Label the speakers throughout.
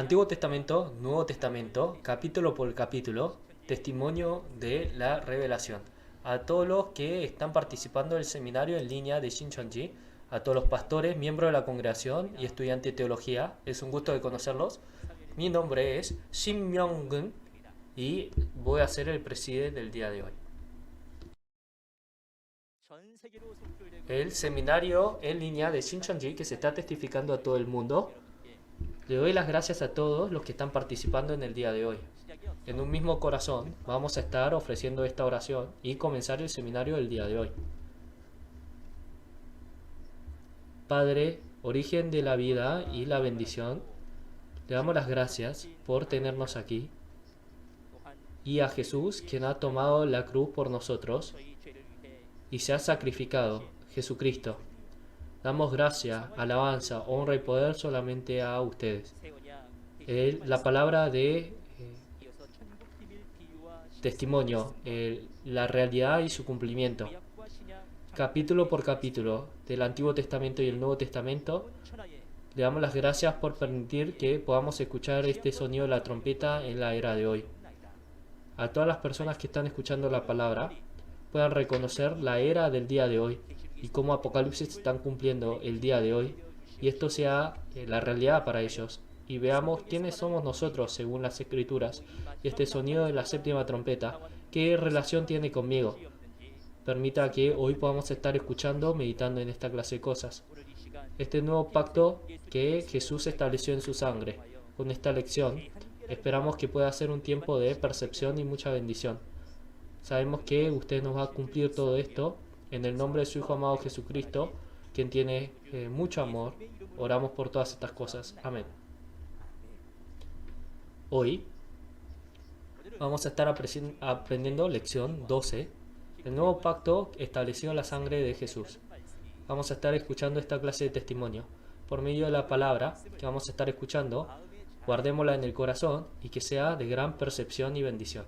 Speaker 1: Antiguo Testamento, Nuevo Testamento, capítulo por capítulo, testimonio de la revelación. A todos los que están participando del seminario en línea de Shincheonji, a todos los pastores, miembros de la congregación y estudiantes de teología, es un gusto de conocerlos. Mi nombre es Shin Myung-gun y voy a ser el presidente del día de hoy. El seminario en línea de Shincheonji que se está testificando a todo el mundo. Le doy las gracias a todos los que están participando en el día de hoy. En un mismo corazón vamos a estar ofreciendo esta oración y comenzar el seminario del día de hoy. Padre, origen de la vida y la bendición, le damos las gracias por tenernos aquí y a Jesús, quien ha tomado la cruz por nosotros y se ha sacrificado, Jesucristo. Damos gracia, alabanza, honra y poder solamente a ustedes. La palabra de testimonio, la realidad y su cumplimiento. Capítulo por capítulo del Antiguo Testamento y el Nuevo Testamento, le damos las gracias por permitir que podamos escuchar este sonido de la trompeta en la era de hoy. A todas las personas que están escuchando la palabra puedan reconocer la era del día de hoy y cómo Apocalipsis están cumpliendo el día de hoy, y esto sea la realidad para ellos, y veamos quiénes somos nosotros según las Escrituras, y este sonido de la séptima trompeta, qué relación tiene conmigo. Permita que hoy podamos estar escuchando, meditando en esta clase de cosas. Este nuevo pacto que Jesús estableció en su sangre. Con esta lección, esperamos que pueda ser un tiempo de percepción y mucha bendición. Sabemos que usted nos va a cumplir todo esto en el nombre de su Hijo amado Jesucristo, quien tiene mucho amor. Oramos por todas estas cosas. Amén. Hoy vamos a estar aprendiendo lección 12, el nuevo pacto establecido en la sangre de Jesús. Vamos a estar escuchando esta clase de testimonio. Por medio de la palabra que vamos a estar escuchando, guardémosla en el corazón y que sea de gran percepción y bendición.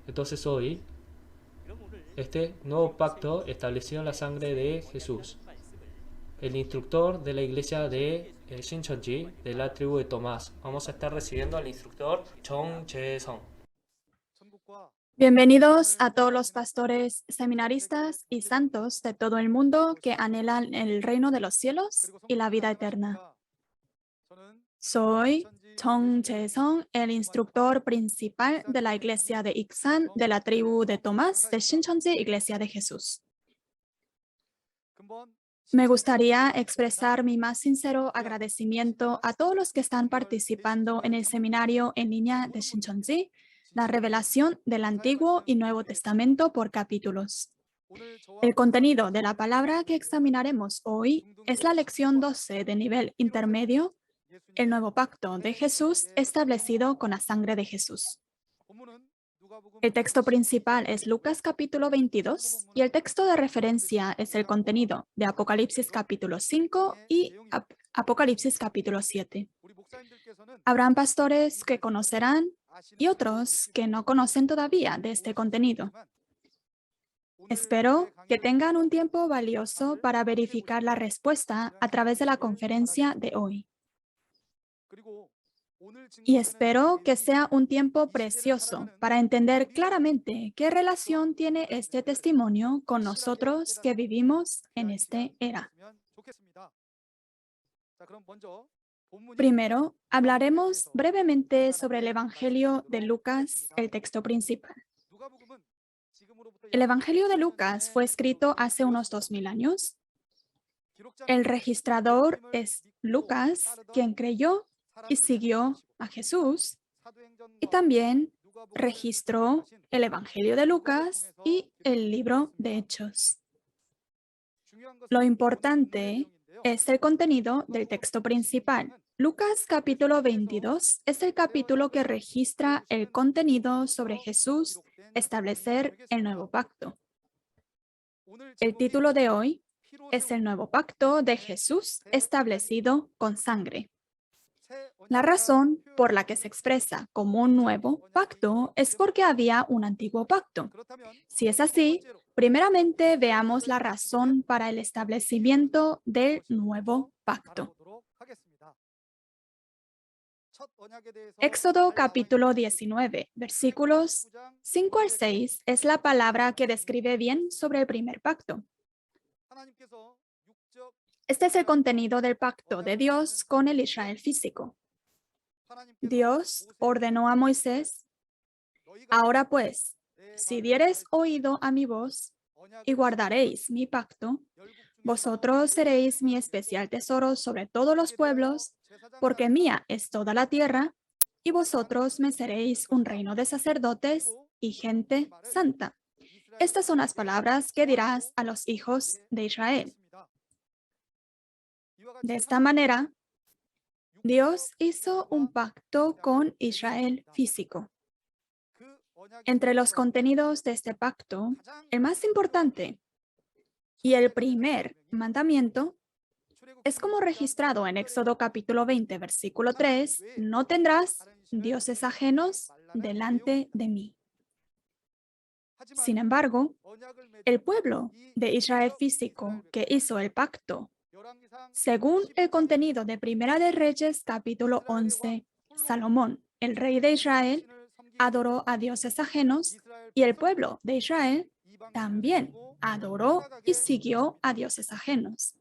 Speaker 1: Entonces hoy, este nuevo pacto establecido en la sangre de Jesús. El instructor de la iglesia de Shincheonji, de la tribu de Tomás. Vamos a estar recibiendo al instructor Chong Jae-sung.
Speaker 2: Bienvenidos a todos los pastores, seminaristas y santos de todo el mundo que anhelan el reino de los cielos y la vida eterna. Soy Chong Jae-sung, el instructor principal de la iglesia de Iksan, de la tribu de Tomás, de Shincheonji, Iglesia de Jesús. Me gustaría expresar mi más sincero agradecimiento a todos los que están participando en el seminario en línea de Shincheonji, la revelación del Antiguo y Nuevo Testamento por capítulos. El contenido de la palabra que examinaremos hoy es la lección 12 de nivel intermedio, el nuevo pacto de Jesús establecido con la sangre de Jesús. El texto principal es Lucas capítulo 22 y el texto de referencia es el contenido de Apocalipsis capítulo 5 y Apocalipsis capítulo 7. Habrán pastores que conocerán y otros que no conocen todavía de este contenido. Espero que tengan un tiempo valioso para verificar la respuesta a través de la conferencia de hoy. Y espero que sea un tiempo precioso para entender claramente qué relación tiene este testimonio con nosotros que vivimos en esta era. Primero, hablaremos brevemente sobre el Evangelio de Lucas, el texto principal. El Evangelio de Lucas fue escrito hace unos 2000 años. El registrador es Lucas, quien creyó y siguió a Jesús, y también registró el Evangelio de Lucas y el libro de Hechos. Lo importante es el contenido del texto principal. Lucas capítulo 22 es el capítulo que registra el contenido sobre Jesús, establecer el nuevo pacto. El título de hoy es el nuevo pacto de Jesús establecido con sangre. La razón por la que se expresa como un nuevo pacto es porque había un antiguo pacto. Si es así, primeramente veamos la razón para el establecimiento del nuevo pacto. Éxodo capítulo 19, versículos 5 al 6 es la palabra que describe bien sobre el primer pacto. Este es el contenido del pacto de Dios con el Israel físico. Dios ordenó a Moisés: ahora pues, si diereis oído a mi voz y guardaréis mi pacto, vosotros seréis mi especial tesoro sobre todos los pueblos, porque mía es toda la tierra, y vosotros me seréis un reino de sacerdotes y gente santa. Estas son las palabras que dirás a los hijos de Israel. De esta manera, Dios hizo un pacto con Israel físico. Entre los contenidos de este pacto, el más importante y el primer mandamiento es como registrado en Éxodo capítulo 20, versículo 3, no tendrás dioses ajenos delante de mí. Sin embargo, el pueblo de Israel físico que hizo el pacto, según el contenido de Primera de Reyes capítulo 11, Salomón, el rey de Israel, adoró a dioses ajenos y el pueblo de Israel también adoró y siguió a dioses ajenos.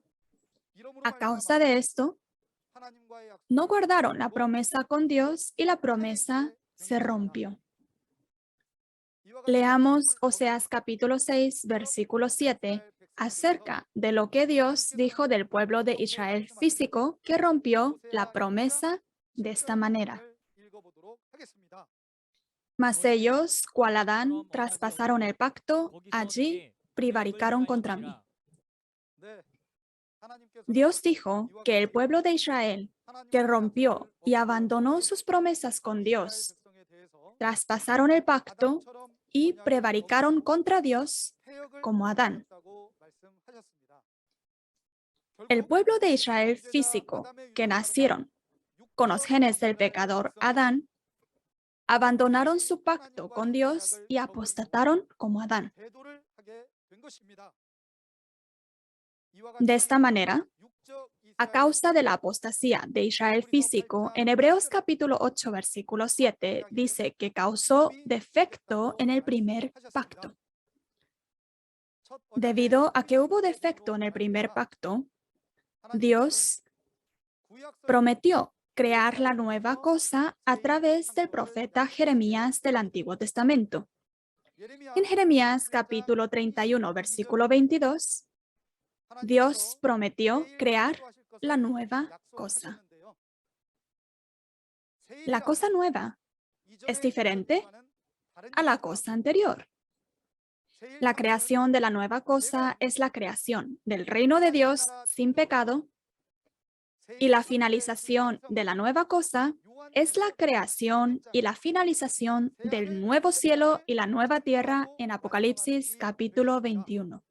Speaker 2: A causa de esto, no guardaron la promesa con Dios y la promesa se rompió. Leamos Oseas capítulo 6, versículo 7, acerca de lo que Dios dijo del pueblo de Israel físico que rompió la promesa de esta manera. Mas ellos, cual Adán, traspasaron el pacto, allí prevaricaron contra mí. Dios dijo que el pueblo de Israel, que rompió y abandonó sus promesas con Dios, traspasaron el pacto y prevaricaron contra Dios como Adán. El pueblo de Israel físico, que nacieron con los genes del pecador Adán, abandonaron su pacto con Dios y apostataron como Adán. De esta manera, a causa de la apostasía de Israel físico, en Hebreos capítulo 8, versículo 7, dice que causó defecto en el primer pacto. Debido a que hubo defecto en el primer pacto, Dios prometió crear la nueva cosa a través del profeta Jeremías del Antiguo Testamento. En Jeremías capítulo 31, versículo 22, Dios prometió crear la nueva cosa. La cosa nueva es diferente a la cosa anterior. La creación de la nueva cosa es la creación del reino de Dios sin pecado, y la finalización de la nueva cosa es la creación y la finalización del nuevo cielo y la nueva tierra en Apocalipsis capítulo 21.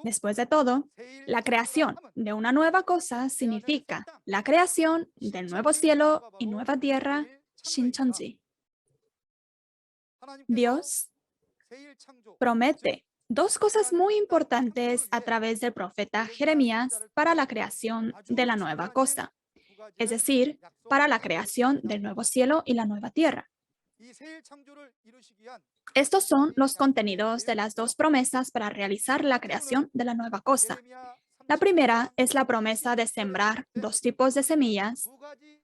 Speaker 2: Después de todo, la creación de una nueva cosa significa la creación del nuevo cielo y nueva tierra, Shincheonji. Dios promete dos cosas muy importantes a través del profeta Jeremías para la creación de la nueva cosa, es decir, para la creación del nuevo cielo y la nueva tierra. Estos son los contenidos de las dos promesas para realizar la creación de la nueva cosa. La primera es la promesa de sembrar dos tipos de semillas,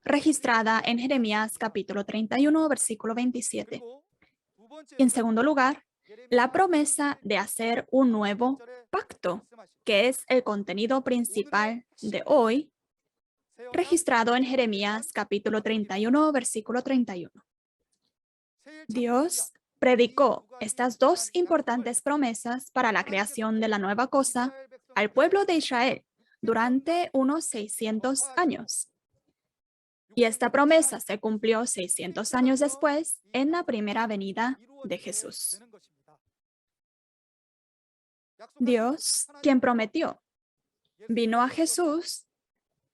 Speaker 2: registrada en Jeremías capítulo 31, versículo 27. Y en segundo lugar, la promesa de hacer un nuevo pacto, que es el contenido principal de hoy, registrado en Jeremías capítulo 31, versículo 31. Dios predicó estas dos importantes promesas para la creación de la nueva cosa al pueblo de Israel durante unos 600 años. Y esta promesa se cumplió 600 años después en la primera venida de Jesús. Dios, quien prometió, vino a Jesús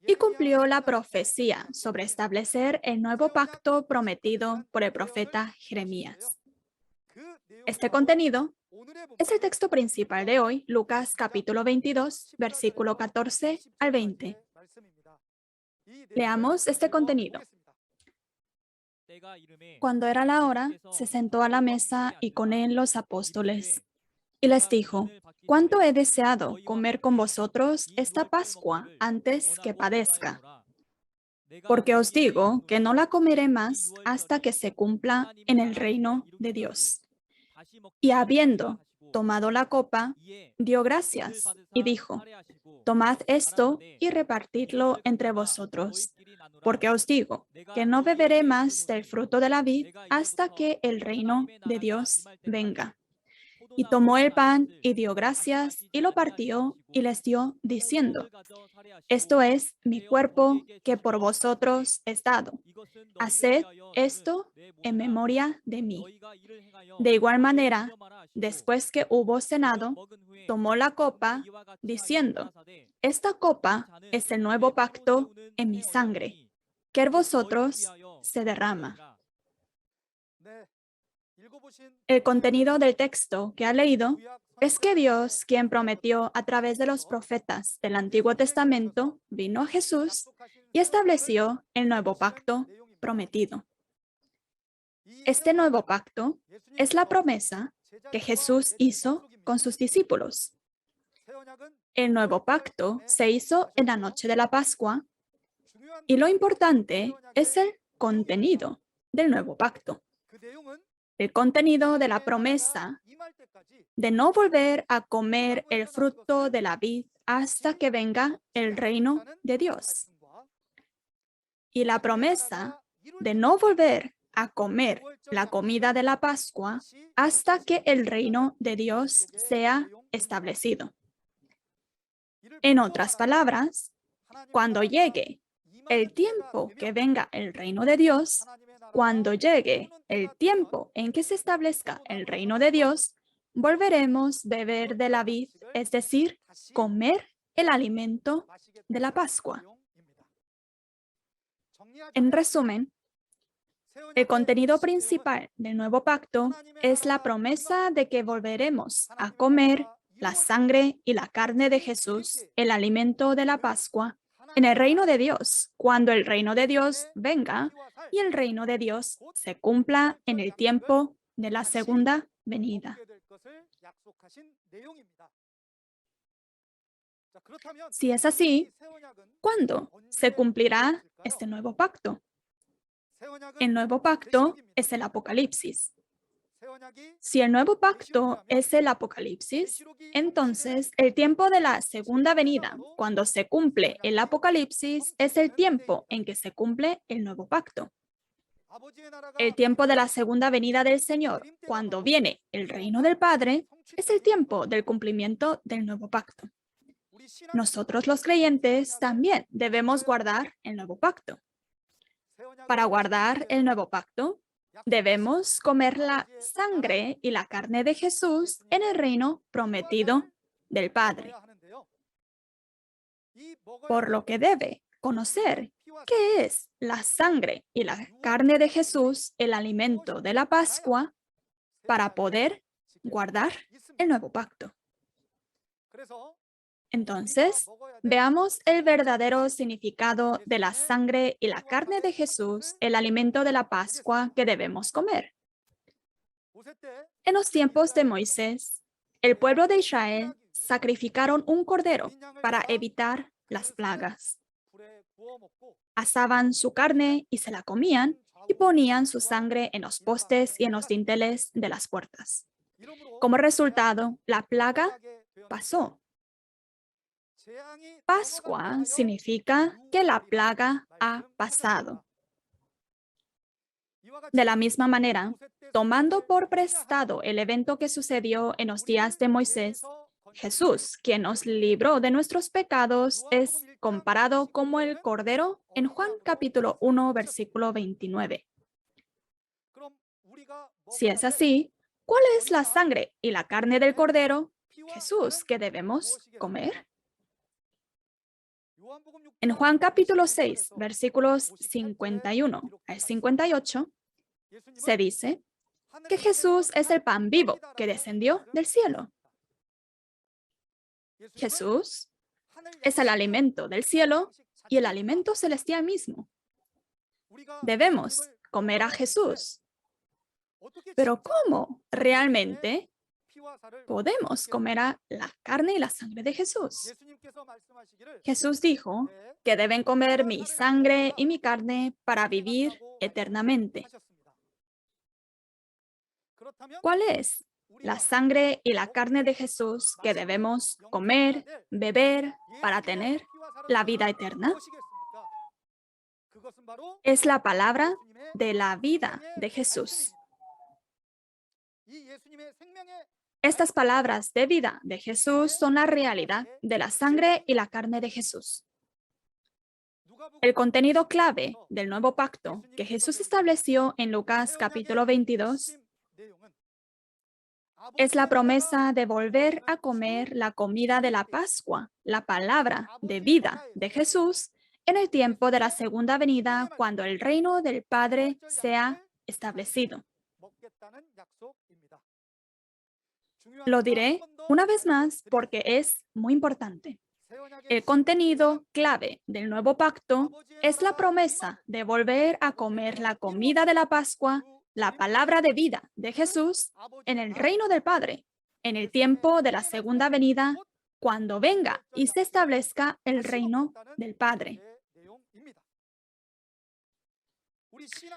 Speaker 2: y cumplió la profecía sobre establecer el nuevo pacto prometido por el profeta Jeremías. Este contenido es el texto principal de hoy, Lucas capítulo 22, versículo 14 al 20. Leamos este contenido. Cuando era la hora, se sentó a la mesa y con él los apóstoles. Y les dijo, ¿cuánto he deseado comer con vosotros esta Pascua antes que padezca? Porque os digo que no la comeré más hasta que se cumpla en el reino de Dios. Y habiendo tomado la copa, dio gracias y dijo, tomad esto y repartidlo entre vosotros, porque os digo que no beberé más del fruto de la vid hasta que el reino de Dios venga. Y tomó el pan y dio gracias y lo partió y les dio, diciendo, esto es mi cuerpo que por vosotros es dado. Haced esto en memoria de mí. De igual manera, después que hubo cenado, tomó la copa, diciendo, esta copa es el nuevo pacto en mi sangre, que en vosotros se derrama. El contenido del texto que ha leído es que Dios, quien prometió a través de los profetas del Antiguo Testamento, vino a Jesús y estableció el nuevo pacto prometido. Este nuevo pacto es la promesa que Jesús hizo con sus discípulos. El nuevo pacto se hizo en la noche de la Pascua y lo importante es el contenido del nuevo pacto. El contenido de la promesa de no volver a comer el fruto de la vid hasta que venga el reino de Dios. Y la promesa de no volver a comer la comida de la Pascua hasta que el reino de Dios sea establecido. En otras palabras, cuando llegue el tiempo que venga el reino de Dios, cuando llegue el tiempo en que se establezca el reino de Dios, volveremos a beber de la vid, es decir, comer el alimento de la Pascua. En resumen, el contenido principal del nuevo pacto es la promesa de que volveremos a comer la sangre y la carne de Jesús, el alimento de la Pascua, en el reino de Dios, cuando el reino de Dios venga y el reino de Dios se cumpla en el tiempo de la segunda venida. Si es así, ¿cuándo se cumplirá este nuevo pacto? El nuevo pacto es el Apocalipsis. Si el nuevo pacto es el Apocalipsis, entonces el tiempo de la segunda venida, cuando se cumple el Apocalipsis, es el tiempo en que se cumple el nuevo pacto. El tiempo de la segunda venida del Señor, cuando viene el reino del Padre, es el tiempo del cumplimiento del nuevo pacto. Nosotros los creyentes también debemos guardar el nuevo pacto. Para guardar el nuevo pacto, debemos comer la sangre y la carne de Jesús en el reino prometido del Padre. Por lo que debe conocer qué es la sangre y la carne de Jesús, el alimento de la Pascua, para poder guardar el nuevo pacto. Entonces, veamos el verdadero significado de la sangre y la carne de Jesús, el alimento de la Pascua que debemos comer. En los tiempos de Moisés, el pueblo de Israel sacrificaron un cordero para evitar las plagas. Asaban su carne y se la comían y ponían su sangre en los postes y en los dinteles de las puertas. Como resultado, la plaga pasó. Pascua significa que la plaga ha pasado. De la misma manera, tomando por prestado el evento que sucedió en los días de Moisés, Jesús, quien nos libró de nuestros pecados, es comparado como el Cordero en Juan capítulo 1, versículo 29. Si es así, ¿cuál es la sangre y la carne del Cordero, Jesús, que debemos comer? En Juan capítulo 6, versículos 51 al 58, se dice que Jesús es el pan vivo que descendió del cielo. Jesús es el alimento del cielo y el alimento celestial mismo. Debemos comer a Jesús. Pero ¿cómo realmente podemos comer a la carne y la sangre de Jesús? Jesús dijo que deben comer mi sangre y mi carne para vivir eternamente. ¿Cuál es la sangre y la carne de Jesús que debemos comer, beber para tener la vida eterna? Es la palabra de la vida de Jesús. Estas palabras de vida de Jesús son la realidad de la sangre y la carne de Jesús. El contenido clave del nuevo pacto que Jesús estableció en Lucas capítulo 22 es la promesa de volver a comer la comida de la Pascua, la palabra de vida de Jesús, en el tiempo de la segunda venida, cuando el reino del Padre sea establecido. Lo diré una vez más porque es muy importante. El contenido clave del nuevo pacto es la promesa de volver a comer la comida de la Pascua, la palabra de vida de Jesús, en el reino del Padre, en el tiempo de la segunda venida, cuando venga y se establezca el reino del Padre.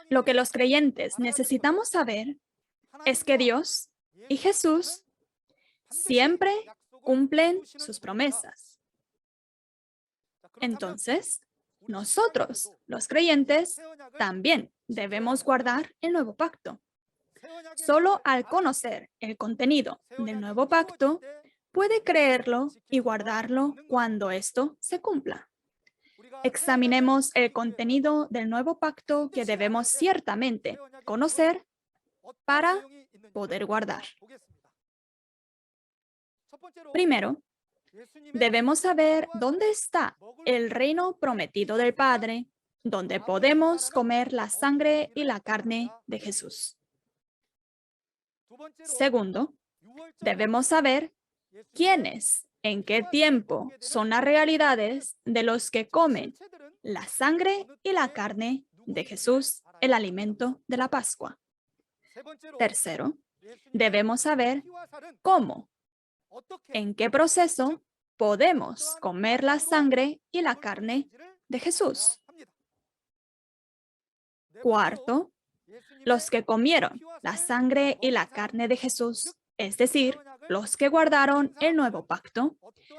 Speaker 2: Lo que los creyentes necesitamos saber es que Dios y Jesús siempre cumplen sus promesas. Entonces, nosotros, los creyentes, también debemos guardar el nuevo pacto. Solo al conocer el contenido del nuevo pacto, puede creerlo y guardarlo cuando esto se cumpla. Examinemos el contenido del nuevo pacto que debemos ciertamente conocer para poder guardar. Primero, debemos saber dónde está el reino prometido del Padre, donde podemos comer la sangre y la carne de Jesús. Segundo, debemos saber quiénes, en qué tiempo son las realidades de los que comen la sangre y la carne de Jesús, el alimento de la Pascua. Tercero, debemos saber cómo, en qué proceso podemos comer la sangre y la carne de Jesús. Cuarto, los que comieron la sangre y la carne de Jesús, es decir, los que guardaron el nuevo pacto,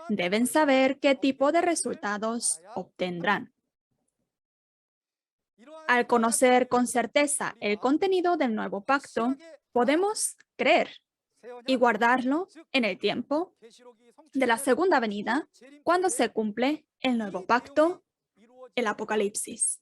Speaker 2: deben saber qué tipo de resultados obtendrán. Al conocer con certeza el contenido del nuevo pacto, podemos creer y guardarlo en el tiempo de la segunda venida, cuando se cumple el nuevo pacto, el Apocalipsis.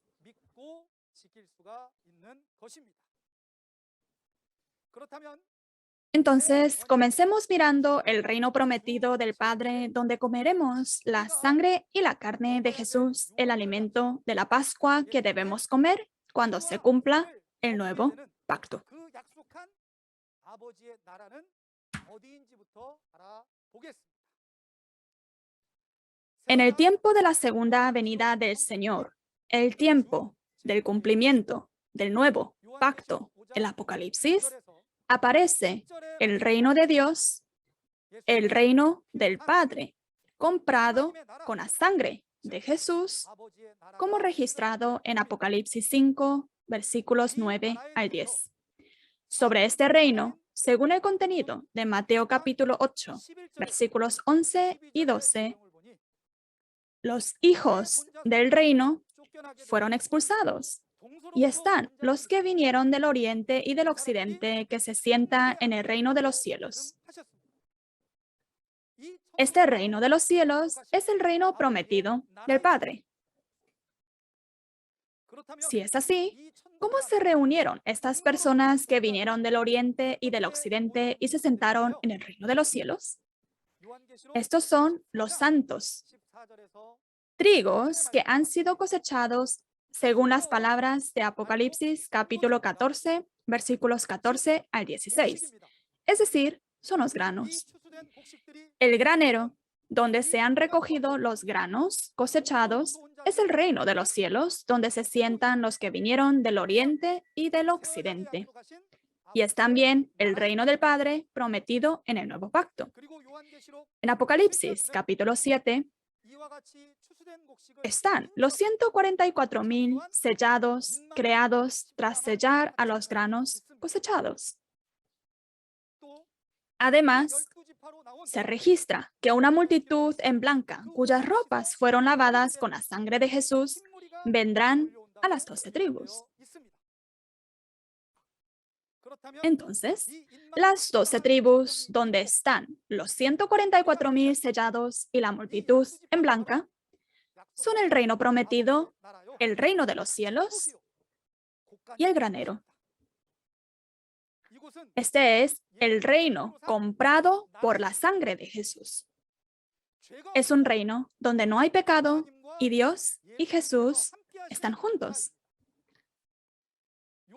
Speaker 2: Entonces, comencemos mirando el reino prometido del Padre, donde comeremos la sangre y la carne de Jesús, el alimento de la Pascua que debemos comer cuando se cumpla el nuevo pacto. En el tiempo de la segunda venida del Señor, el tiempo del cumplimiento del nuevo pacto, el Apocalipsis, aparece el reino de Dios, el reino del Padre, comprado con la sangre de Jesús, como registrado en Apocalipsis 5, versículos 9 al 10. Sobre este reino, según el contenido de Mateo capítulo 8, versículos 11 y 12, los hijos del reino fueron expulsados. Y están los que vinieron del oriente y del occidente, que se sientan en el reino de los cielos. Este reino de los cielos es el reino prometido del Padre. Si es así, ¿cómo se reunieron estas personas que vinieron del oriente y del occidente y se sentaron en el reino de los cielos? Estos son los santos, trigos que han sido cosechados según las palabras de Apocalipsis capítulo 14, versículos 14 al 16. Es decir, son los granos. El granero donde se han recogido los granos cosechados, es el reino de los cielos, donde se sientan los que vinieron del oriente y del occidente. Y es también el reino del Padre prometido en el nuevo pacto. En Apocalipsis, capítulo 7, están los 144,000 sellados, creados tras sellar a los granos cosechados. Además, se registra que una multitud en blanca, cuyas ropas fueron lavadas con la sangre de Jesús, vendrán a las 12 tribus. Entonces, las 12 tribus donde están los 144,000 sellados y la multitud en blanca son el reino prometido, el reino de los cielos y el granero. Este es el reino comprado por la sangre de Jesús. Es un reino donde no hay pecado y Dios y Jesús están juntos.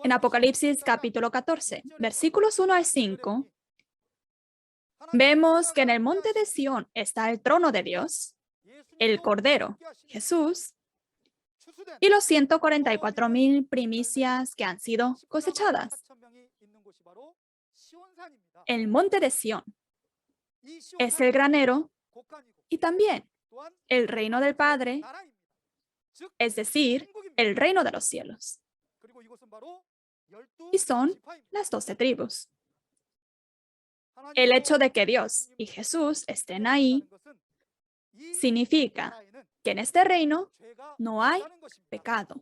Speaker 2: En Apocalipsis capítulo 14, versículos 1 al 5, vemos que en el monte de Sión está el trono de Dios, el Cordero, Jesús, y los 144,000 primicias que han sido cosechadas. El monte de Sión es el granero y también el reino del Padre, es decir, el reino de los cielos. Y son las 12 tribus. El hecho de que Dios y Jesús estén ahí significa que en este reino no hay pecado.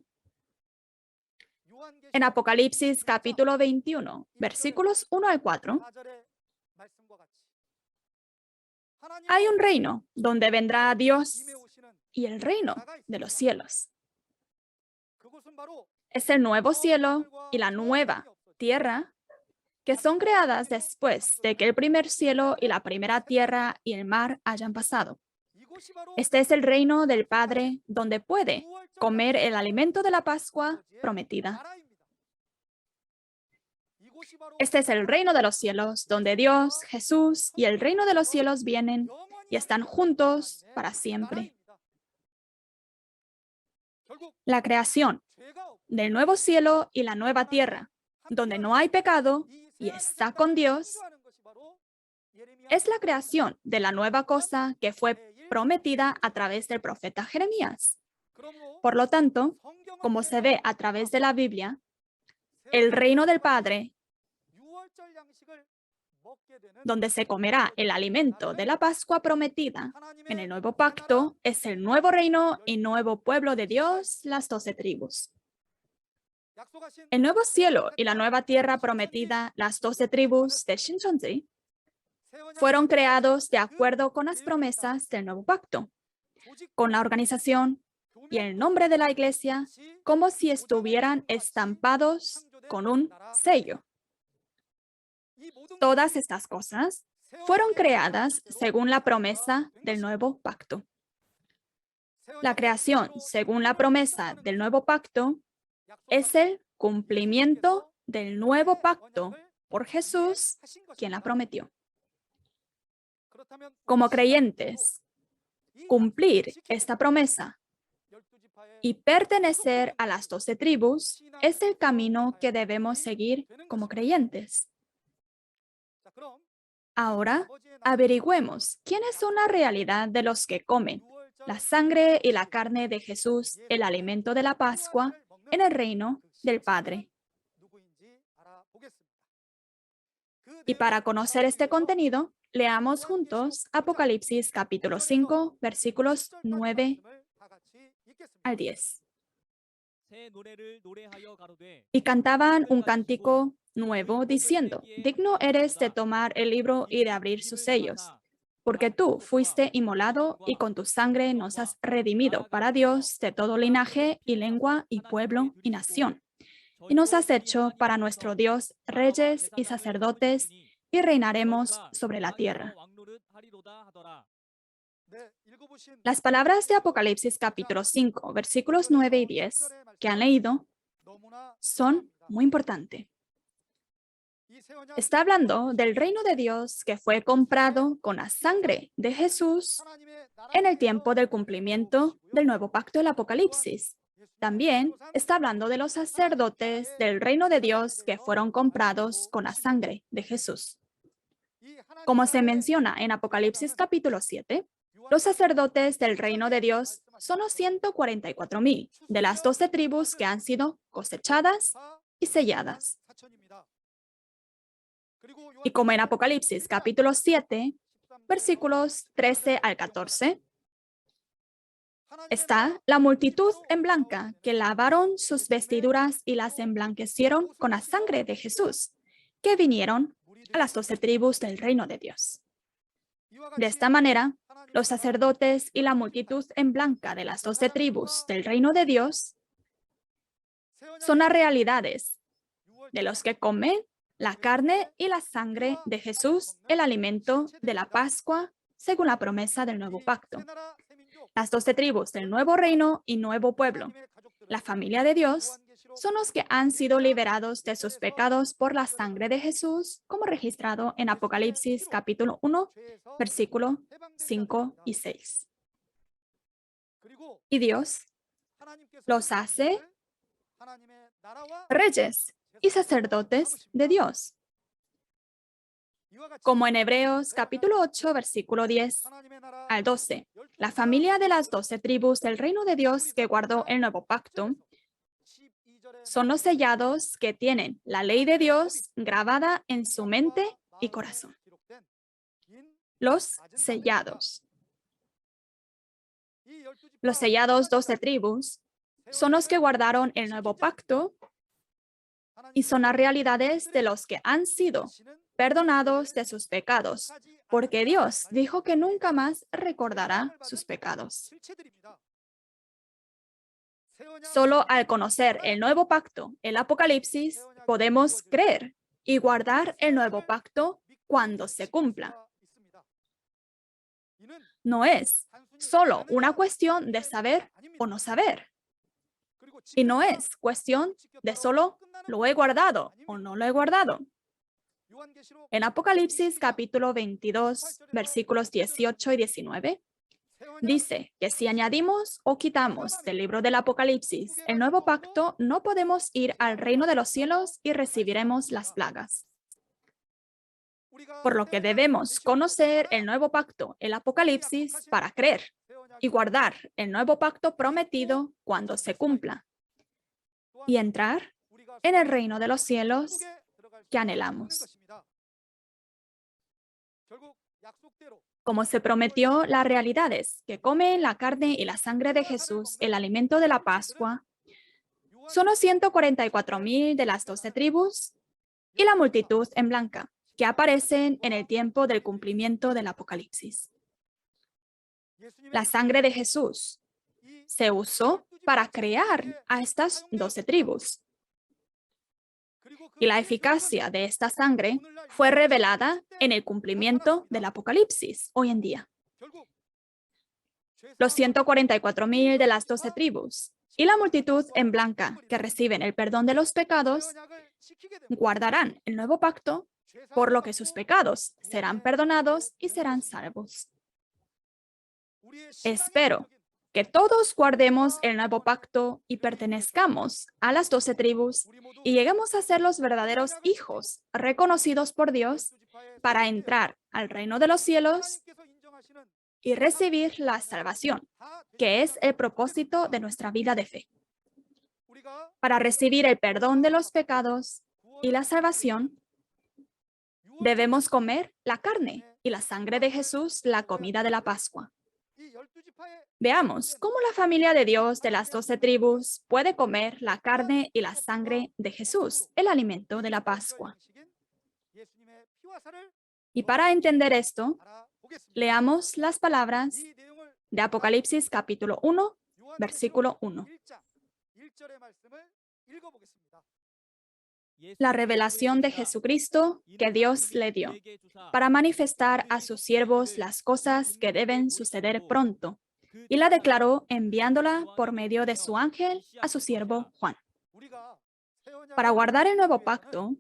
Speaker 2: En Apocalipsis capítulo 21, versículos 1 al 4, hay un reino donde vendrá Dios y el reino de los cielos. Es el nuevo cielo y la nueva tierra que son creadas después de que el primer cielo y la primera tierra y el mar hayan pasado. Este es el reino del Padre donde puede comer el alimento de la Pascua prometida. Este es el reino de los cielos donde Dios, Jesús y el reino de los cielos vienen y están juntos para siempre. La creación del nuevo cielo y la nueva tierra, donde no hay pecado y está con Dios, es la creación de la nueva cosa que fue prometida a través del profeta Jeremías. Por lo tanto, como se ve a través de la Biblia, el reino del Padre, donde se comerá el alimento de la Pascua prometida en el nuevo pacto, es el nuevo reino y nuevo pueblo de Dios, las 12 tribus. El nuevo cielo y la nueva tierra prometida, las 12 tribus de Shincheonji, fueron creados de acuerdo con las promesas del nuevo pacto, con la organización y el nombre de la iglesia como si estuvieran estampados con un sello. Todas estas cosas fueron creadas según la promesa del nuevo pacto. La creación según la promesa del nuevo pacto es el cumplimiento del nuevo pacto por Jesús, quien la prometió. Como creyentes, cumplir esta promesa y pertenecer a las 12 tribus es el camino que debemos seguir como creyentes. Ahora, averigüemos quiénes son la realidad de los que comen la sangre y la carne de Jesús, el alimento de la Pascua, en el reino del Padre. Y para conocer este contenido, leamos juntos Apocalipsis capítulo 5, versículos 9 al 10. Y cantaban un cántico nuevo diciendo: digno eres de tomar el libro y de abrir sus sellos, porque tú fuiste inmolado y con tu sangre nos has redimido para Dios de todo linaje y lengua y pueblo y nación. Y nos has hecho para nuestro Dios reyes y sacerdotes y reinaremos sobre la tierra. Las palabras de Apocalipsis capítulo 5, versículos 9 y 10 que han leído son muy importantes. Está hablando del reino de Dios que fue comprado con la sangre de Jesús en el tiempo del cumplimiento del nuevo pacto del Apocalipsis. También está hablando de los sacerdotes del reino de Dios que fueron comprados con la sangre de Jesús. Como se menciona en Apocalipsis capítulo 7, los sacerdotes del reino de Dios son los 144,000 de las 12 tribus que han sido cosechadas y selladas. Y como en Apocalipsis capítulo 7, versículos 13 al 14, está la multitud en blanca que lavaron sus vestiduras y las emblanquecieron con la sangre de Jesús, que vinieron a las 12 tribus del reino de Dios. De esta manera, los sacerdotes y la multitud en blanca de las 12 tribus del reino de Dios son las realidades de los que comen la carne y la sangre de Jesús, el alimento de la Pascua, según la promesa del nuevo pacto. Las 12 tribus del nuevo reino y nuevo pueblo, la familia de Dios, son los que han sido liberados de sus pecados por la sangre de Jesús, como registrado en Apocalipsis capítulo 1, versículo 5 y 6. Y Dios los hace reyes y sacerdotes de Dios. Como en Hebreos capítulo 8, versículo 10 al 12, la familia de las 12 tribus del reino de Dios que guardó el nuevo pacto son los sellados que tienen la ley de Dios grabada en su mente y corazón. Los sellados. Los sellados 12 tribus son los que guardaron el nuevo pacto y son las realidades de los que han sido perdonados de sus pecados, porque Dios dijo que nunca más recordará sus pecados. Solo al conocer el nuevo pacto, el Apocalipsis, podemos creer y guardar el nuevo pacto cuando se cumpla. No es solo una cuestión de saber o no saber. Y no es cuestión de solo lo he guardado o no lo he guardado. En Apocalipsis capítulo 22, versículos 18 y 19, dice que si añadimos o quitamos del libro del Apocalipsis el nuevo pacto, no podemos ir al reino de los cielos y recibiremos las plagas. Por lo que debemos conocer el nuevo pacto, el Apocalipsis, para creer y guardar el nuevo pacto prometido cuando se cumpla y entrar en el reino de los cielos que anhelamos. Como se prometió, la realidad es que comen la carne y la sangre de Jesús, el alimento de la Pascua, son los 144,000 de las 12 tribus y la multitud en blanca, que aparecen en el tiempo del cumplimiento del Apocalipsis. La sangre de Jesús se usó para crear a estas 12 tribus. Y la eficacia de esta sangre fue revelada en el cumplimiento del Apocalipsis hoy en día. Los 144,000 de las 12 tribus y la multitud en blanca que reciben el perdón de los pecados guardarán el nuevo pacto, por lo que sus pecados serán perdonados y serán salvos. Espero que todos guardemos el nuevo pacto y pertenezcamos a las 12 tribus y lleguemos a ser los verdaderos hijos reconocidos por Dios para entrar al reino de los cielos y recibir la salvación, que es el propósito de nuestra vida de fe. Para recibir el perdón de los pecados y la salvación, debemos comer la carne y la sangre de Jesús, la comida de la Pascua. Veamos cómo la familia de Dios de las 12 tribus puede comer la carne y la sangre de Jesús, el alimento de la Pascua. Y para entender esto, leamos las palabras de Apocalipsis capítulo 1, versículo 1. La revelación de Jesucristo que Dios le dio para manifestar a sus siervos las cosas que deben suceder pronto, y la declaró enviándola por medio de su ángel a su siervo Juan. Para guardar el nuevo pacto,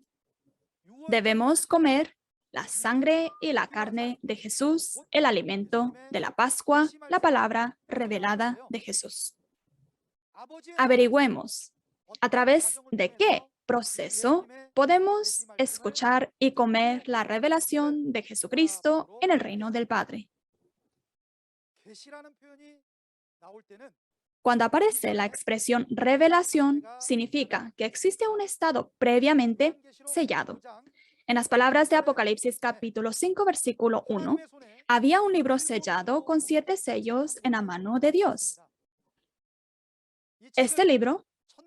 Speaker 2: Debemos comer la sangre y la carne de Jesús, el alimento de la Pascua, la palabra revelada de Jesús. Averigüemos a través de qué proceso podemos escuchar y comer la revelación de Jesucristo en el reino del Padre. Cuando aparece la expresión revelación, significa que existe un estado previamente sellado. En las palabras de Apocalipsis capítulo 5, versículo 1, había un libro sellado con 7 sellos en la mano de Dios. Este libro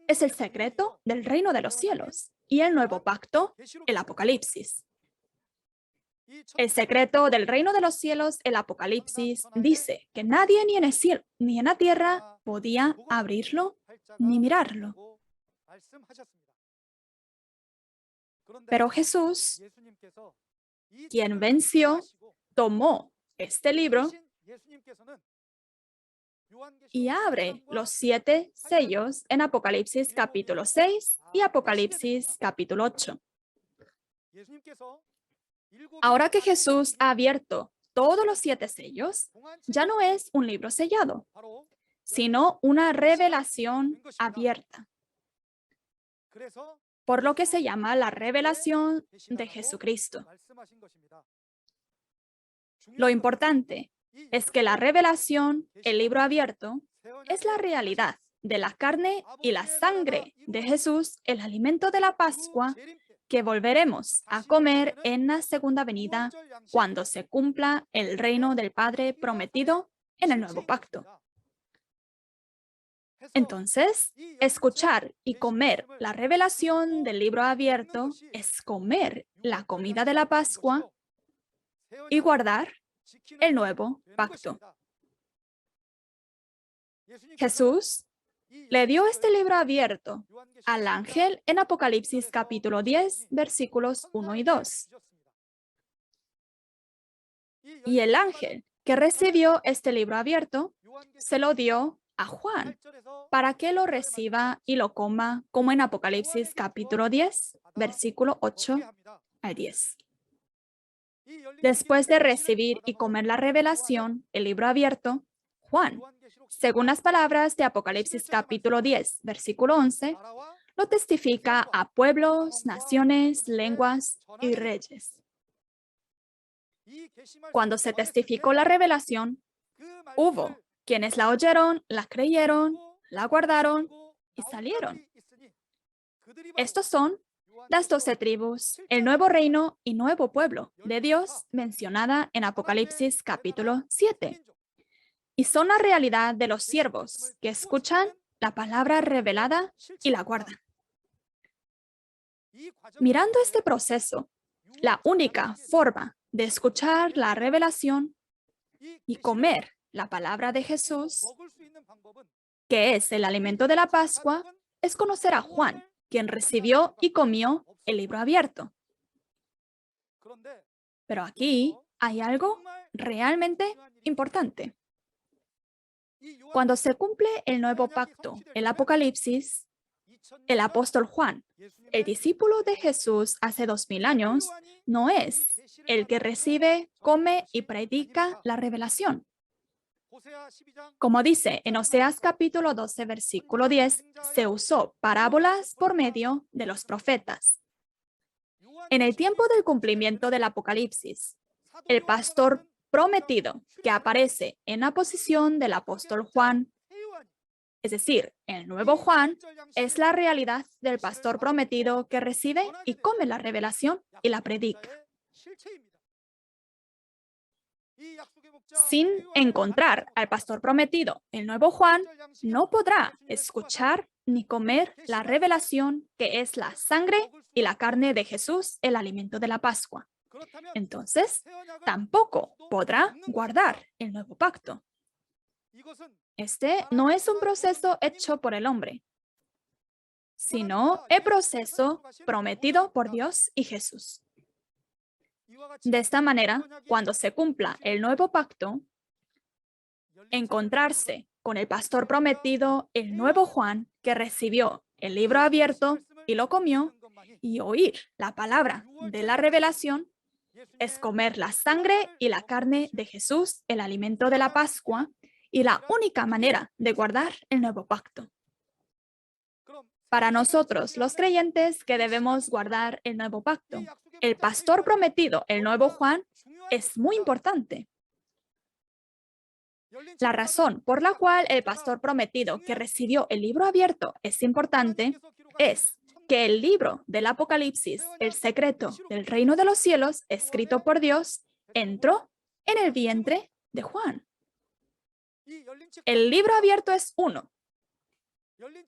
Speaker 2: es el secreto del reino de los cielos y el nuevo pacto, el Apocalipsis. El secreto del reino de los cielos, el Apocalipsis, dice que nadie ni en el cielo ni en la tierra podía abrirlo ni mirarlo. Pero Jesús, quien venció, tomó este libro y abre los 7 sellos en Apocalipsis capítulo 6 y Apocalipsis capítulo 8. Ahora que Jesús ha abierto todos los 7 sellos, ya no es un libro sellado, sino una revelación abierta, por lo que se llama la revelación de Jesucristo. Lo importante es que la revelación, el libro abierto, es la realidad de la carne y la sangre de Jesús, el alimento de la Pascua, que volveremos a comer en la segunda venida cuando se cumpla el reino del Padre prometido en el nuevo pacto. Entonces, escuchar y comer la revelación del libro abierto es comer la comida de la Pascua y guardar el nuevo pacto. Jesús le dio este libro abierto al ángel en Apocalipsis capítulo 10, versículos 1 y 2. Y el ángel que recibió este libro abierto se lo dio a Juan para que lo reciba y lo coma, como en Apocalipsis capítulo 10, versículo 8 al 10. Después de recibir y comer la revelación, el libro abierto, Juan, según las palabras de Apocalipsis capítulo 10, versículo 11, lo testifica a pueblos, naciones, lenguas y reyes. Cuando se testificó la revelación, hubo quienes la oyeron, la creyeron, la guardaron y salieron. Estos son las 12 tribus, el nuevo reino y nuevo pueblo de Dios mencionada en Apocalipsis capítulo 7. Y son la realidad de los siervos que escuchan la palabra revelada y la guardan. Mirando este proceso, la única forma de escuchar la revelación y comer la palabra de Jesús, que es el alimento de la Pascua, es conocer a Juan, quien recibió y comió el libro abierto. Pero aquí hay algo realmente importante. Cuando se cumple el nuevo pacto, el Apocalipsis, el apóstol Juan, el discípulo de Jesús hace 2000 años, no es el que recibe, come y predica la revelación. Como dice en Oseas capítulo 12, versículo 10, se usó parábolas por medio de los profetas. En el tiempo del cumplimiento del Apocalipsis, el pastor prometido que aparece en la posición del apóstol Juan, es decir, el nuevo Juan, es la realidad del pastor prometido que recibe y come la revelación y la predica. Sin encontrar al pastor prometido, el nuevo Juan no podrá escuchar ni comer la revelación que es la sangre y la carne de Jesús, el alimento de la Pascua. Entonces, tampoco podrá guardar el nuevo pacto. Este no es un proceso hecho por el hombre, sino el proceso prometido por Dios y Jesús. De esta manera, cuando se cumpla el nuevo pacto, encontrarse con el pastor prometido, el nuevo Juan, que recibió el libro abierto y lo comió, y oír la palabra de la revelación es comer la sangre y la carne de Jesús, el alimento de la Pascua, y la única manera de guardar el nuevo pacto. Para nosotros, los creyentes que debemos guardar el nuevo pacto, el pastor prometido, el nuevo Juan, es muy importante. La razón por la cual el pastor prometido que recibió el libro abierto es importante es que el libro del Apocalipsis, el secreto del reino de los cielos, escrito por Dios, entró en el vientre de Juan. El libro abierto es uno.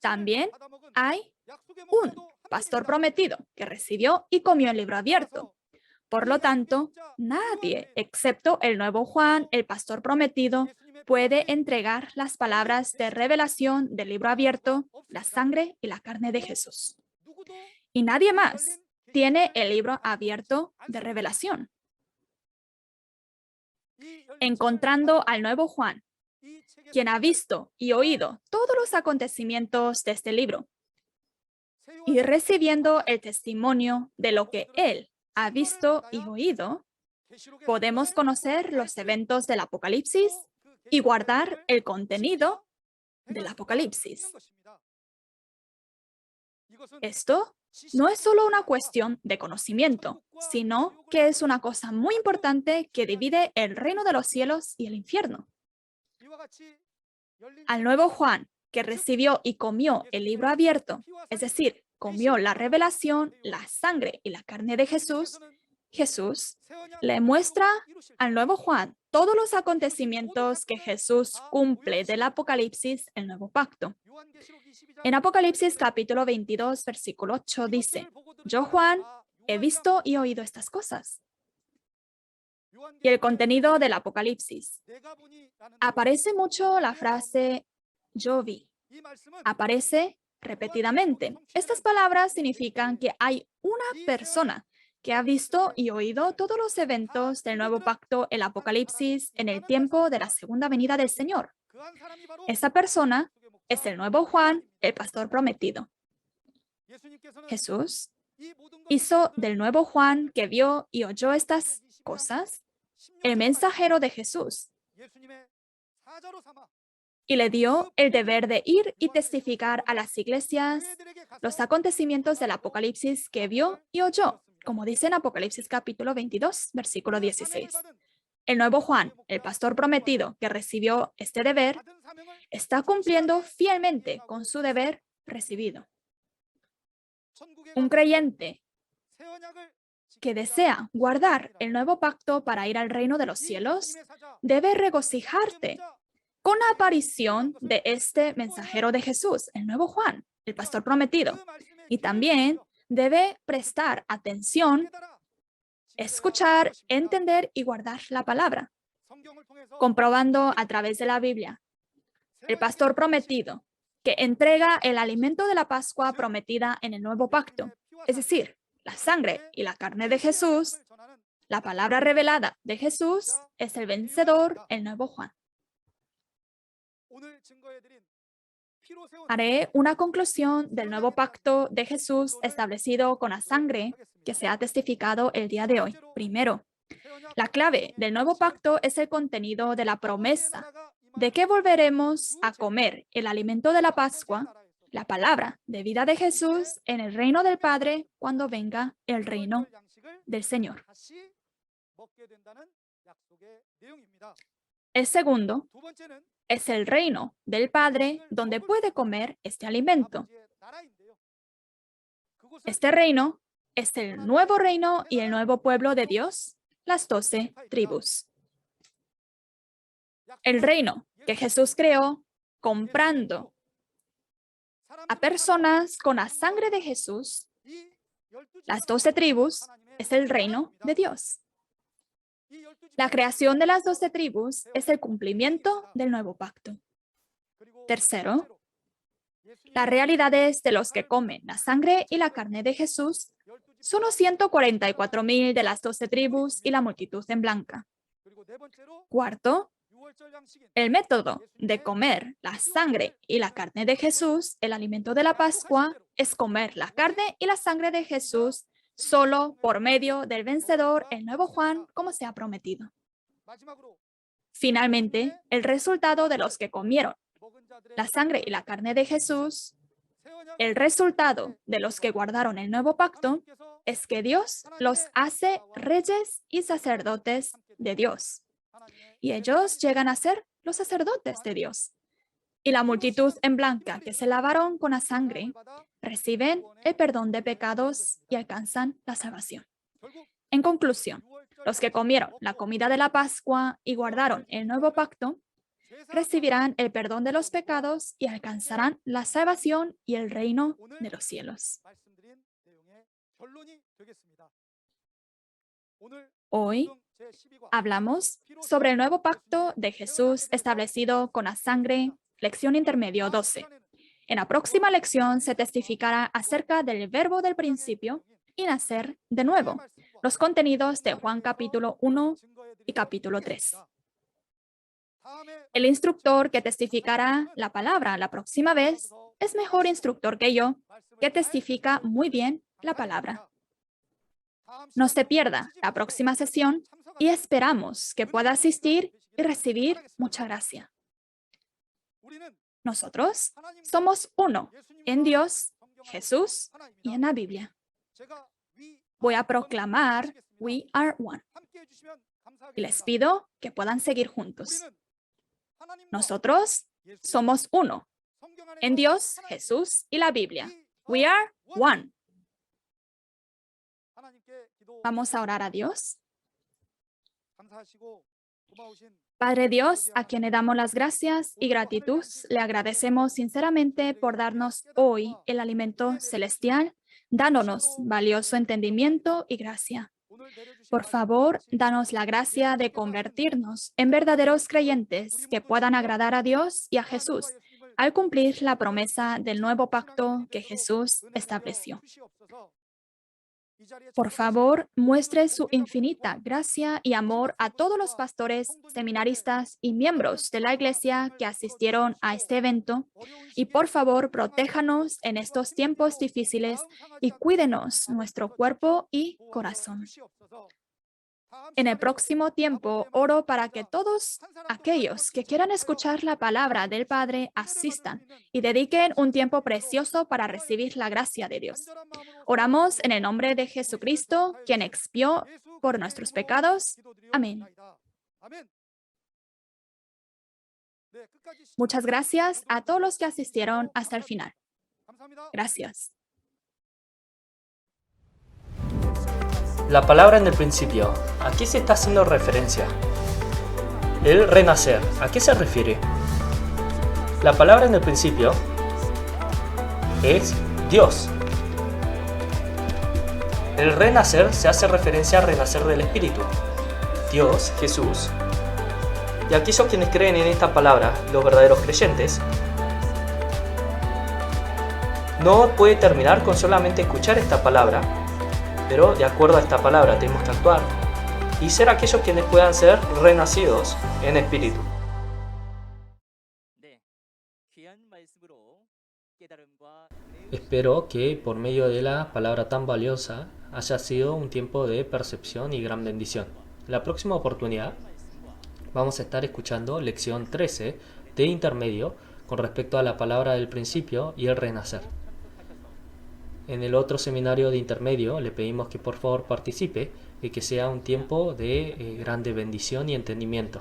Speaker 2: También hay un pastor prometido que recibió y comió el libro abierto. Por lo tanto, nadie, excepto el nuevo Juan, el pastor prometido, puede entregar las palabras de revelación del libro abierto, la sangre y la carne de Jesús. Y nadie más tiene el libro abierto de revelación. Encontrando al nuevo Juan, quien ha visto y oído todos los acontecimientos de este libro, y recibiendo el testimonio de lo que él ha visto y oído, podemos conocer los eventos del Apocalipsis y guardar el contenido del Apocalipsis. Esto no es solo una cuestión de conocimiento, sino que es una cosa muy importante que divide el reino de los cielos y el infierno. Al nuevo Juan, que recibió y comió el libro abierto, es decir, comió la revelación, la sangre y la carne de Jesús, Jesús le muestra al nuevo Juan todos los acontecimientos que Jesús cumple del Apocalipsis, el nuevo pacto. En Apocalipsis capítulo 22, versículo 8 dice, yo Juan he visto y oído estas cosas. Y el contenido del Apocalipsis. Aparece mucho la frase yo vi. Aparece repetidamente. Estas palabras significan que hay una persona que ha visto y oído todos los eventos del nuevo pacto, el Apocalipsis, en el tiempo de la segunda venida del Señor. Esa persona es el nuevo Juan, el pastor prometido. Jesús hizo del nuevo Juan que vio y oyó estas cosas el mensajero de Jesús y le dio el deber de ir y testificar a las iglesias los acontecimientos del Apocalipsis que vio y oyó, como dice en Apocalipsis capítulo 22, versículo 16. El nuevo Juan, el pastor prometido que recibió este deber, está cumpliendo fielmente con su deber recibido. Un creyente que desea guardar el nuevo pacto para ir al reino de los cielos debe regocijarte con la aparición de este mensajero de Jesús, el nuevo Juan, el pastor prometido. Y también debe prestar atención, escuchar, entender y guardar la palabra, comprobando a través de la Biblia el pastor prometido que entrega el alimento de la Pascua prometida en el nuevo pacto, es decir, la sangre y la carne de Jesús, la palabra revelada de Jesús, es el vencedor, el nuevo Juan. Haré una conclusión del nuevo pacto de Jesús establecido con la sangre que se ha testificado el día de hoy. Primero, la clave del nuevo pacto es el contenido de la promesa de que volveremos a comer el alimento de la Pascua, la palabra de vida de Jesús en el reino del Padre cuando venga el reino del Señor. El segundo es el reino del Padre donde puede comer este alimento. Este reino es el nuevo reino y el nuevo pueblo de Dios, las 12 tribus. El reino que Jesús creó comprando a personas con la sangre de Jesús, las 12 tribus, es el reino de Dios. La creación de las 12 tribus es el cumplimiento del nuevo pacto. Tercero, las realidades de los que comen la sangre y la carne de Jesús son los 144,000 de las 12 tribus y la multitud en blanca. Cuarto, el método de comer la sangre y la carne de Jesús, el alimento de la Pascua, es comer la carne y la sangre de Jesús solo por medio del vencedor, el nuevo Juan, como se ha prometido. Finalmente, el resultado de los que comieron la sangre y la carne de Jesús, el resultado de los que guardaron el nuevo pacto, es que Dios los hace reyes y sacerdotes de Dios. Y ellos llegan a ser los sacerdotes de Dios. Y la multitud en blanca que se lavaron con la sangre reciben el perdón de pecados y alcanzan la salvación. En conclusión, los que comieron la comida de la Pascua y guardaron el nuevo pacto recibirán el perdón de los pecados y alcanzarán la salvación y el reino de los cielos. Hoy hablamos sobre el nuevo pacto de Jesús establecido con la sangre, lección intermedio 12. En la próxima lección se testificará acerca del verbo del principio y nacer de nuevo, los contenidos de Juan capítulo 1 y capítulo 3. El instructor que testificará la palabra la próxima vez es mejor instructor que yo, que testifica muy bien la palabra. No se pierda la próxima sesión y esperamos que pueda asistir y recibir mucha gracia. Nosotros somos uno en Dios, Jesús y en la Biblia. Voy a proclamar We are one y les pido que puedan seguir juntos. Nosotros somos uno en Dios, Jesús y la Biblia. We are one. Vamos a orar a Dios. Padre Dios, a quien le damos las gracias y gratitud, le agradecemos sinceramente por darnos hoy el alimento celestial, dándonos valioso entendimiento y gracia. Por favor, danos la gracia de convertirnos en verdaderos creyentes que puedan agradar a Dios y a Jesús al cumplir la promesa del nuevo pacto que Jesús estableció. Por favor, muestre su infinita gracia y amor a todos los pastores, seminaristas y miembros de la Iglesia que asistieron a este evento y por favor, protéjanos en estos tiempos difíciles y cuídenos nuestro cuerpo y corazón. En el próximo tiempo, oro para que todos aquellos que quieran escuchar la palabra del Padre asistan y dediquen un tiempo precioso para recibir la gracia de Dios. Oramos en el nombre de Jesucristo, quien expió por nuestros pecados. Amén. Muchas gracias a todos los que asistieron hasta el final. Gracias.
Speaker 1: La palabra en el principio, ¿a qué se está haciendo referencia? El renacer, ¿a qué se refiere? La palabra en el principio es Dios. El renacer se hace referencia a renacer del Espíritu. Dios, Jesús. Y aquellos quienes creen en esta palabra, los verdaderos creyentes, no puede terminar con solamente escuchar esta palabra, pero de acuerdo a esta palabra tenemos que actuar y ser aquellos quienes puedan ser renacidos en espíritu. Espero que por medio de la palabra tan valiosa haya sido un tiempo de percepción y gran bendición. La próxima oportunidad vamos a estar escuchando lección 13 de intermedio con respecto a la palabra del principio y el renacer. En el otro seminario de intermedio le pedimos que por favor participe y que sea un tiempo de grande bendición y entendimiento.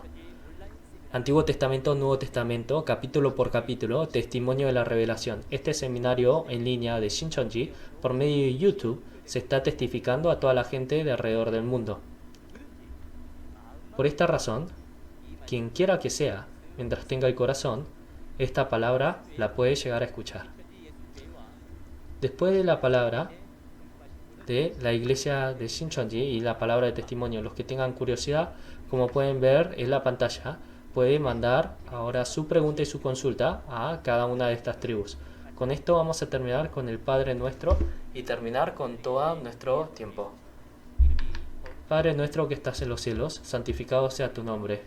Speaker 1: Antiguo Testamento, Nuevo Testamento, capítulo por capítulo, testimonio de la revelación. Este seminario en línea de Shincheonji por medio de YouTube se está testificando a toda la gente de alrededor del mundo. Por esta razón, quien quiera que sea, mientras tenga el corazón, esta palabra la puede llegar a escuchar. Después de la palabra de la iglesia de Shincheonji y la palabra de testimonio, los que tengan curiosidad, como pueden ver en la pantalla, puede mandar ahora su pregunta y su consulta a cada una de estas tribus. Con esto vamos a terminar con el Padre Nuestro y terminar con todo nuestro tiempo. Padre nuestro que estás en los cielos, santificado sea tu nombre.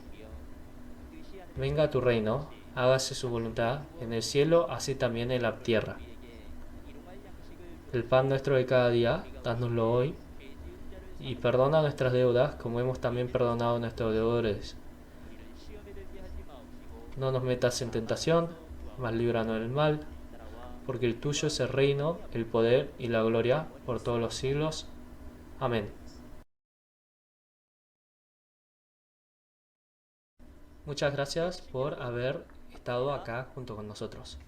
Speaker 1: Venga a tu reino, hágase su voluntad en el cielo, así también en la tierra. El pan nuestro de cada día, dánoslo hoy, y perdona nuestras deudas, como hemos también perdonado a nuestros deudores. No nos metas en tentación, mas líbranos del mal, porque el tuyo es el reino, el poder y la gloria por todos los siglos. Amén. Muchas gracias por haber estado acá junto con nosotros.